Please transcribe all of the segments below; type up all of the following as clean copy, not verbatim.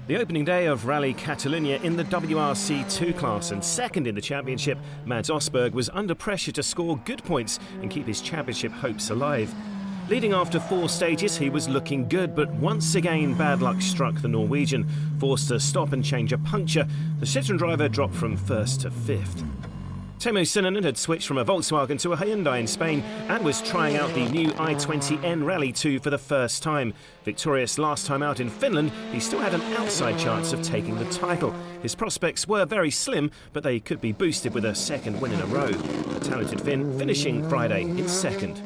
The opening day of Rally Catalunya in the WRC2 class and second in the championship, Mads Østberg was under pressure to score good points and keep his championship hopes alive. Leading after 4 stages, he was looking good, but once again bad luck struck the Norwegian. Forced to stop and change a puncture, the Citroën driver dropped from 1st to 5th. Teemu Suninen had switched from a Volkswagen to a Hyundai in Spain and was trying out the new i20N Rally 2 for the first time. Victorious last time out in Finland, he still had an outside chance of taking the title. His prospects were very slim, but they could be boosted with a second win in a row. The talented Finn finishing Friday in second.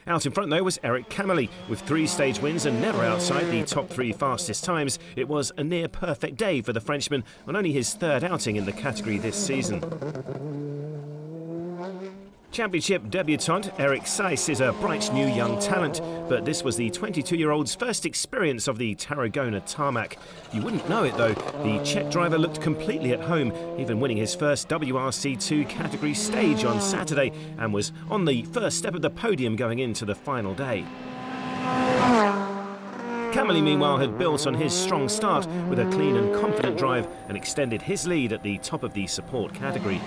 Out in front though was Erik Camilli. With 3 stage wins and never outside the top 3 fastest times, it was a near perfect day for the Frenchman on only his 3rd outing in the category this season. Championship debutant Erik Cais is a bright new young talent, but this was the 22-year-old's first experience of the Tarragona tarmac. You wouldn't know it though, the Czech driver looked completely at home, even winning his first WRC2 category stage on Saturday, and was on the first step of the podium going into the final day. Camilli meanwhile had built on his strong start with a clean and confident drive and extended his lead at the top of the support category.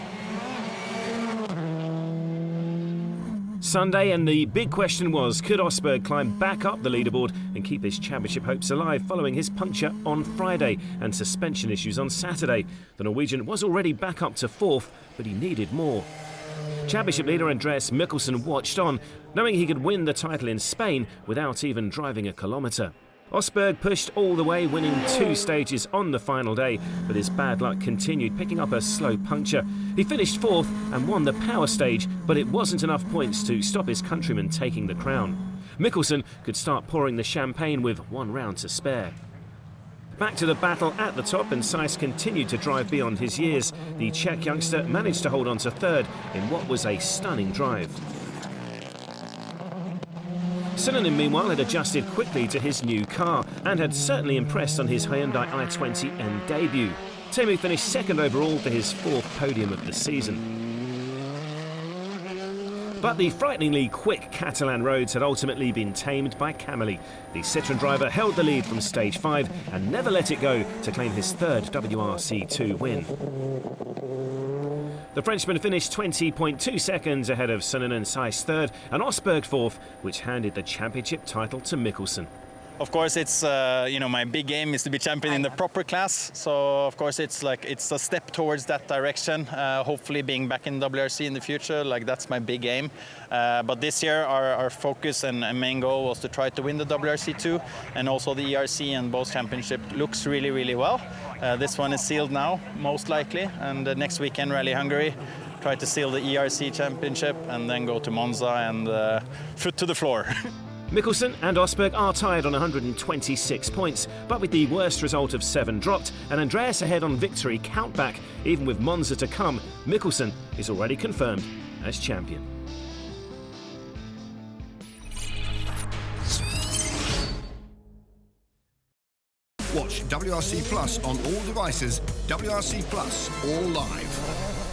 Sunday, and the big question was, could Østberg climb back up the leaderboard and keep his championship hopes alive following his puncture on Friday and suspension issues on Saturday? The Norwegian was already back up to 4th, but he needed more. Championship leader Andreas Mikkelsen watched on, knowing he could win the title in Spain without even driving a kilometre. Østberg pushed all the way, winning 2 stages on the final day, but his bad luck continued, picking up a slow puncture. He finished 4th and won the power stage, but it wasn't enough points to stop his countryman taking the crown. Mikkelsen could start pouring the champagne with 1 round to spare. Back to the battle at the top, and Cais continued to drive beyond his years. The Czech youngster managed to hold on to 3rd in what was a stunning drive. Suninen meanwhile had adjusted quickly to his new car and had certainly impressed on his Hyundai i20N debut. Teemu finished 2nd overall for his 4th podium of the season. But the frighteningly quick Catalan roads had ultimately been tamed by Camilli. The Citroën driver held the lead from stage 5 and never let it go to claim his 3rd WRC2 win. The Frenchman finished 20.2 seconds ahead of Suninen, Cais 3rd and Østberg 4th, which handed the championship title to Mikkelsen. Of course, it's my big aim is to be champion in the proper class. So of course it's a step towards that direction. Hopefully being back in WRC in the future, that's my big aim. But this year our focus and main goal was to try to win the WRC2 and also the ERC, and both championship looks really, really well. This one is sealed now, most likely, and next weekend Rally Hungary, try to seal the ERC Championship and then go to Monza and foot to the floor. Mikkelsen and Østberg are tied on 126 points, but with the worst result of 7 dropped and Andreas ahead on victory countback, even with Monza to come, Mikkelsen is already confirmed as champion. Watch WRC Plus on all devices, WRC Plus All Live.